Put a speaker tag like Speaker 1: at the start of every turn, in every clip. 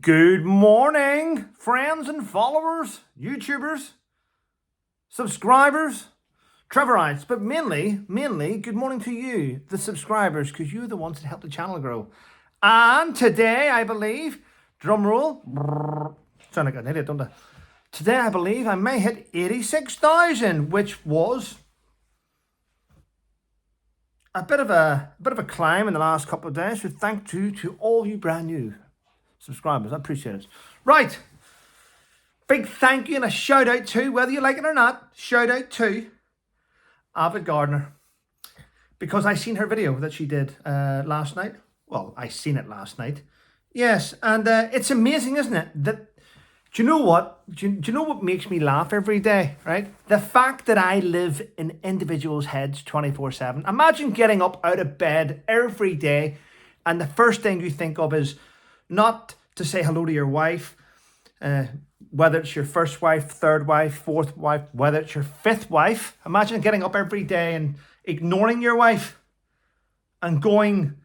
Speaker 1: Good morning, friends and followers, YouTubers, subscribers, Trevorites, but mainly, good morning to you, the subscribers, because you're the ones that help the channel grow. And today, I believe, drum roll, sound like an idiot, don't I? Today, I believe I may hit 86,000, which was a bit of a climb in the last couple of days. So thank you to all you brand new subscribers. I appreciate it. Right. Big thank you and a shout out to, whether you like it or not, shout out to Avid Gardener. Because I seen her video that she did last night. Well, I seen it last night. Yes, and it's amazing, isn't it? That, do you know what? Do you know what makes me laugh every day, right? The fact that I live in individuals' heads 24/7. Imagine getting up out of bed every day and the first thing you think of is not to say hello to your wife, whether it's your first wife, third wife, fourth wife, whether it's your fifth wife. Imagine getting up every day and ignoring your wife and going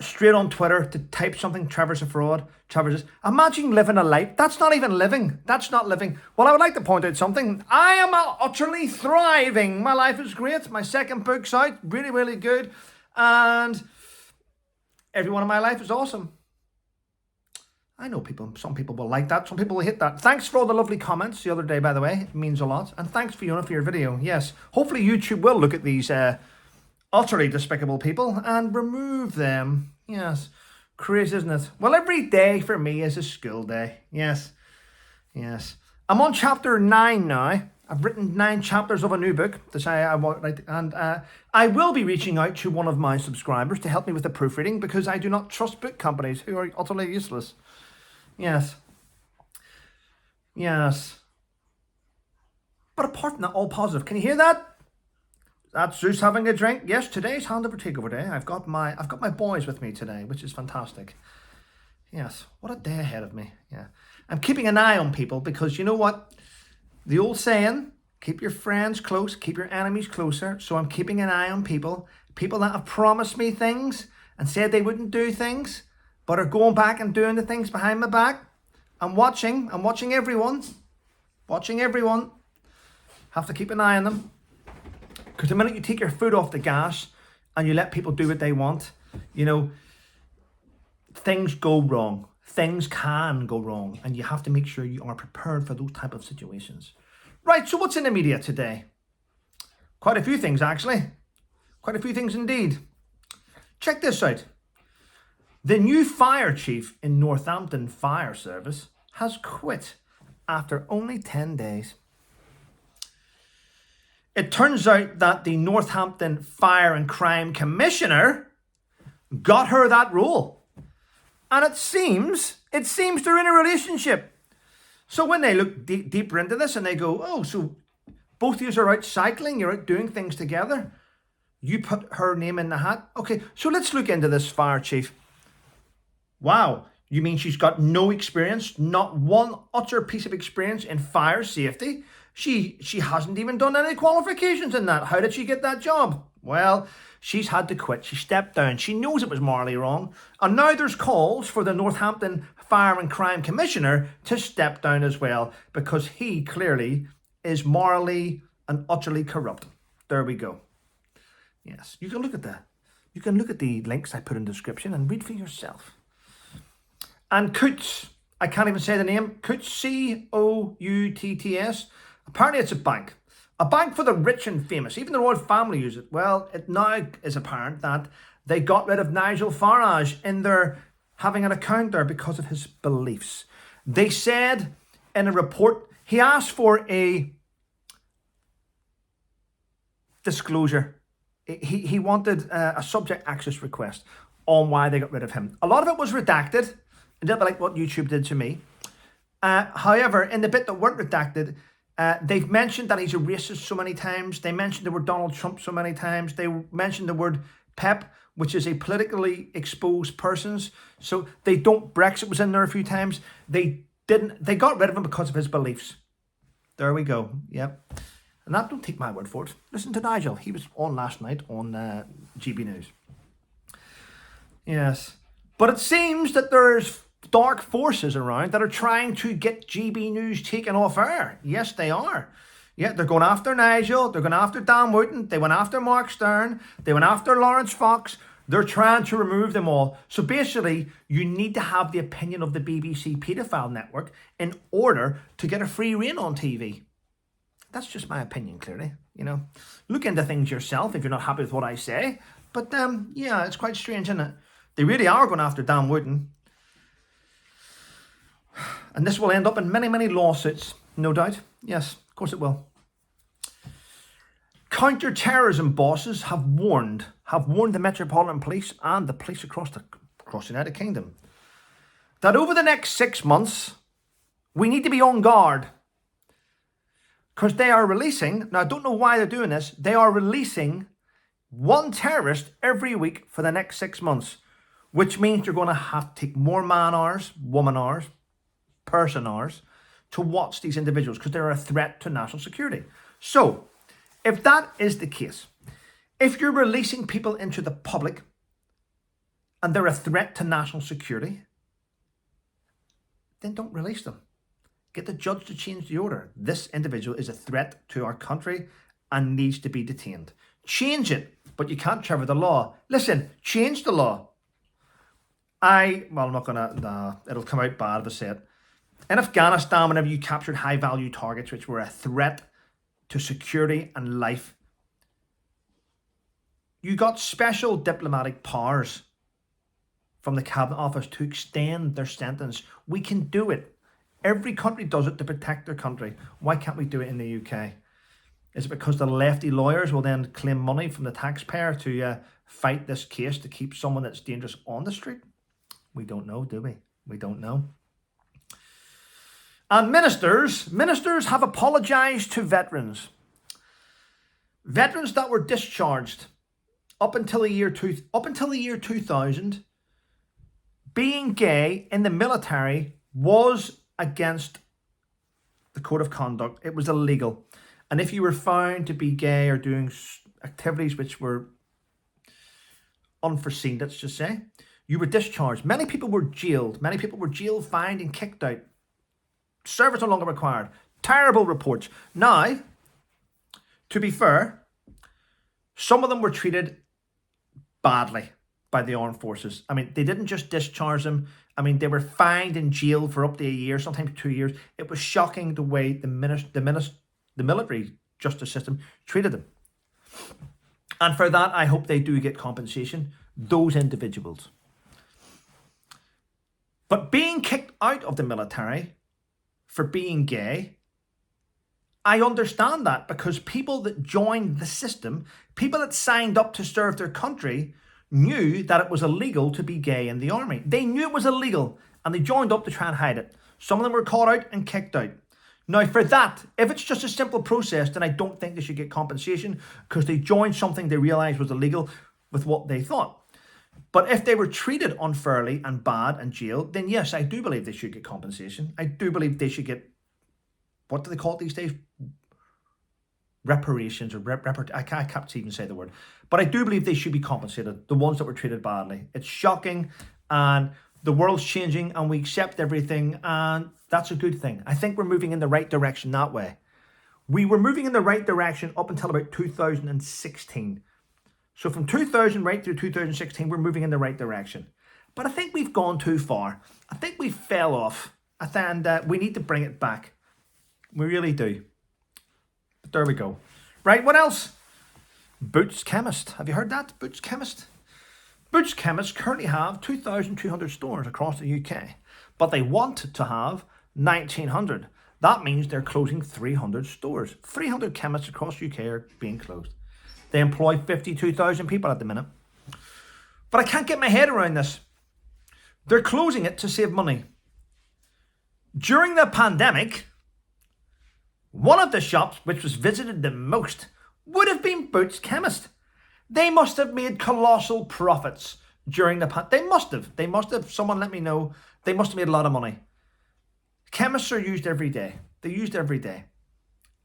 Speaker 1: straight on Twitter to type something, Trevor's a fraud, Trevor's this. Imagine living a life. That's not even living. That's not living. Well, I would like to point out something. I am utterly thriving. My life is great. My second book's out. Really, really good. And everyone in my life is awesome. I know some people will like that. Some people will hit that. Thanks for all the lovely comments the other day, by the way. It means a lot. And thanks, Fiona, for your video. Yes. Hopefully YouTube will look at these utterly despicable people and remove them. Yes. Crazy, isn't it? Well, every day for me is a school day. Yes. Yes. I'm on chapter 9 now. I've written 9 chapters of a new book to say I want, and I will be reaching out to one of my subscribers to help me with the proofreading because I do not trust book companies who are utterly useless. Yes. Yes. But apart from that, all positive. Can you hear that? That's Zeus having a drink. Yes, today's handover takeover day. I've got my boys with me today, which is fantastic. Yes. What a day ahead of me. Yeah. I'm keeping an eye on people because you know what? The old saying, keep your friends close, keep your enemies closer. So I'm keeping an eye on people that have promised me things and said they wouldn't do things, but are going back and doing the things behind my back. I'm watching everyone. Watching everyone. Have to keep an eye on them. Because the minute you take your foot off the gas and you let people do what they want, you know, things go wrong. Things can go wrong. And you have to make sure you are prepared for those type of situations. Right, so what's in the media today? Quite a few things, actually. Quite a few things indeed. Check this out. The new fire chief in Northampton Fire Service has quit after only 10 days. It turns out that the Northampton Fire and Crime Commissioner got her that role. And it seems they're in a relationship. So when they look deeper into this and they go, oh, so both of you are out cycling, you're out doing things together. You put her name in the hat. Okay, so let's look into this fire chief. Wow, you mean she's got no experience, not one utter piece of experience in fire safety? She hasn't even done any qualifications in that. How did she get that job? Well, she's had to quit. She stepped down. She knows it was morally wrong. And now there's calls for the Northampton Fire and Crime Commissioner to step down as well because he clearly is morally and utterly corrupt. There we go. Yes, you can look at that. You can look at the links I put in the description and read for yourself. And Coutts, I can't even say the name, Coutts, Coutts. Apparently it's a bank for the rich and famous. Even the royal family use it. Well, it now is apparent that they got rid of Nigel Farage in their having an account there because of his beliefs. They said in a report, he asked for a disclosure. He wanted a subject access request on why they got rid of him. A lot of it was redacted, a little bit like what YouTube did to me. However, in the bit that weren't redacted, they've mentioned that he's a racist so many times. They mentioned the word Donald Trump so many times. They mentioned the word PEP, which is a politically exposed persons. So they don't, Brexit was in there a few times. They got rid of him because of his beliefs. There we go. Yep. And that, don't take my word for it. Listen to Nigel. He was on last night on GB News. Yes. But it seems that there's dark forces around that are trying to get GB News taken off air. Yes, they are. Yeah, they're going after Nigel. They're going after Dan Wooten. They went after Mark Stern. They went after Lawrence Fox. They're trying to remove them all. So basically, you need to have the opinion of the BBC paedophile network in order to get a free rein on TV. That's just my opinion, clearly. You know, look into things yourself if you're not happy with what I say. But yeah, it's quite strange, isn't it? They really are going after Dan Wooten. And this will end up in many, many lawsuits, no doubt. Yes, of course it will. Counter-terrorism bosses have warned the Metropolitan Police and the police across the United Kingdom that over the next 6 months, we need to be on guard. Because they are releasing, now I don't know why they're doing this, they are releasing one terrorist every week for the next 6 months, which means you're going to have to take more man hours, woman hours, person hours to watch these individuals because they're a threat to national security. So, if that is the case, if you're releasing people into the public and they're a threat to national security, then don't release them. Get the judge to change the order. This individual is a threat to our country and needs to be detained. Change it, but you can't Trevor the law. Listen, change the law. I'm not gonna, it'll come out bad if I say it. In Afghanistan, whenever you captured high-value targets which were a threat to security and life, you got special diplomatic powers from the Cabinet Office to extend their sentence. We can do it. Every country does it to protect their country. Why can't we do it in the UK? Is it because the lefty lawyers will then claim money from the taxpayer to fight this case to keep someone that's dangerous on the street? We don't know, do we? We don't know. And ministers have apologised to veterans. Veterans that were discharged up until the year 2000, being gay in the military was against the code of conduct. It was illegal. And if you were found to be gay or doing activities which were unforeseen, let's just say, you were discharged. Many people were jailed. Many people were jailed, fined and kicked out. Service no longer required. Terrible reports. Now, to be fair, some of them were treated badly by the armed forces. I mean, they didn't just discharge them. I mean, they were fined and jailed for up to a year, sometimes 2 years. It was shocking the way the military justice system treated them. And for that, I hope they do get compensation, those individuals. But being kicked out of the military for being gay, I understand that, because people that joined the system, people that signed up to serve their country, knew that it was illegal to be gay in the army. They knew it was illegal and they joined up to try and hide it. Some of them were caught out and kicked out. Now for that, if it's just a simple process, then I don't think they should get compensation because they joined something they realised was illegal with what they thought. But if they were treated unfairly and bad and jailed, then yes, I do believe they should get compensation. I do believe they should get, what do they call it these days? Reparations or I can't even say the word. But I do believe they should be compensated, the ones that were treated badly. It's shocking and the world's changing and we accept everything and that's a good thing. I think we're moving in the right direction that way. We were moving in the right direction up until about 2016. So from 2000 right through 2016, we're moving in the right direction. But I think we've gone too far. I think we fell off. And we need to bring it back. We really do. But there we go. Right, what else? Boots Chemist. Have you heard that? Boots Chemist. Boots Chemist currently have 2,200 stores across the UK. But they want to have 1,900. That means they're closing 300 stores. 300 chemists across the UK are being closed. They employ 52,000 people at the minute. But I can't get my head around this. They're closing it to save money. During the pandemic, one of the shops which was visited the most would have been Boots Chemist. They must have made colossal profits during the pandemic. They must have. Someone let me know. They must have made a lot of money. Chemists are used every day. They're used every day.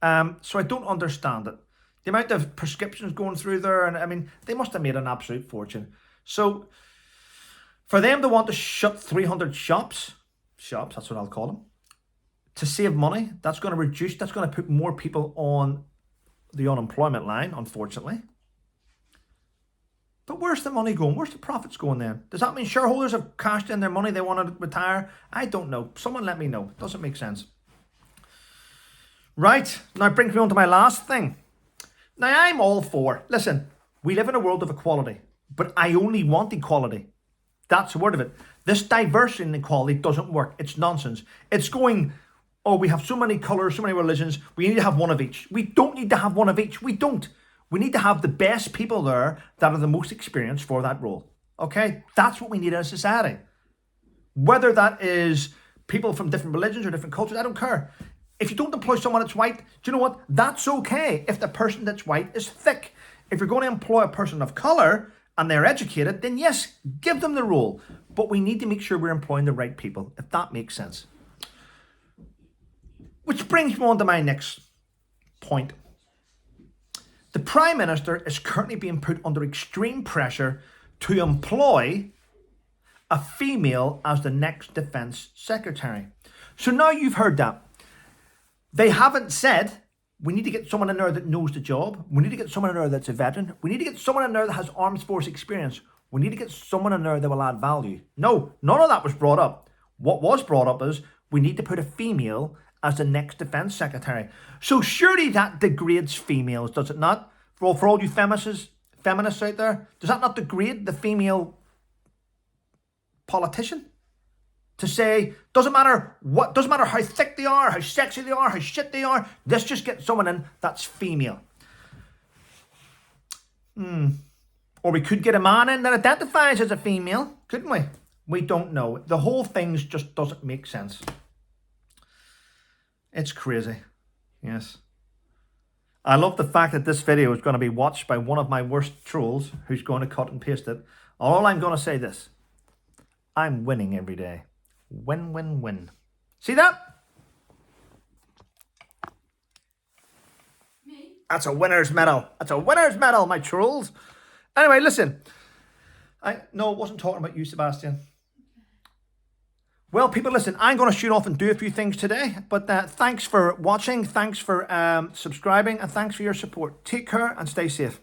Speaker 1: So I don't understand it. The amount of prescriptions going through there, and I mean, they must have made an absolute fortune. So For them to want to shut 300 shops, that's what I'll call them, to save money, that's going to put more people on the unemployment line, unfortunately. But where's the money going? Where's the profits going then? Does that mean shareholders have cashed in their money, they want to retire? I don't know. Someone let me know. It doesn't make sense. Right, now it brings me on to my last thing. Now I'm all for, listen, we live in a world of equality, but I only want equality. That's the word of it. This diversity and equality doesn't work. It's nonsense. It's going, oh, we have so many colours, so many religions, we need to have one of each. We don't need to have one of each. We don't. We need to have the best people there that are the most experienced for that role. Okay? That's what we need in a society. Whether that is people from different religions or different cultures, I don't care. If you don't employ someone that's white, do you know what? That's okay if the person that's white is thick. If you're going to employ a person of colour and they're educated, then yes, give them the role. But we need to make sure we're employing the right people, if that makes sense. Which brings me on to my next point. The Prime Minister is currently being put under extreme pressure to employ a female as the next Defence Secretary. So now you've heard that. They haven't said, we need to get someone in there that knows the job. We need to get someone in there that's a veteran. We need to get someone in there that has armed force experience. We need to get someone in there that will add value. No, none of that was brought up. What was brought up is, we need to put a female as the next Defence Secretary. So surely that degrades females, does it not? For all you feminists out there, does that not degrade the female politician? To say, doesn't matter how thick they are, how sexy they are, how shit they are, let's just get someone in that's female. Or we could get a man in that identifies as a female, couldn't we? We don't know. The whole thing just doesn't make sense. It's crazy. Yes. I love the fact that this video is going to be watched by one of my worst trolls who's going to cut and paste it. All I'm going to say this. I'm winning every day. Win, win, win. See that? Me? That's a winner's medal. That's a winner's medal, my trolls. Anyway, listen. No, I wasn't talking about you, Sebastian. Well, people, listen, I'm going to shoot off and do a few things today, but thanks for watching, thanks for subscribing, and thanks for your support. Take care and stay safe.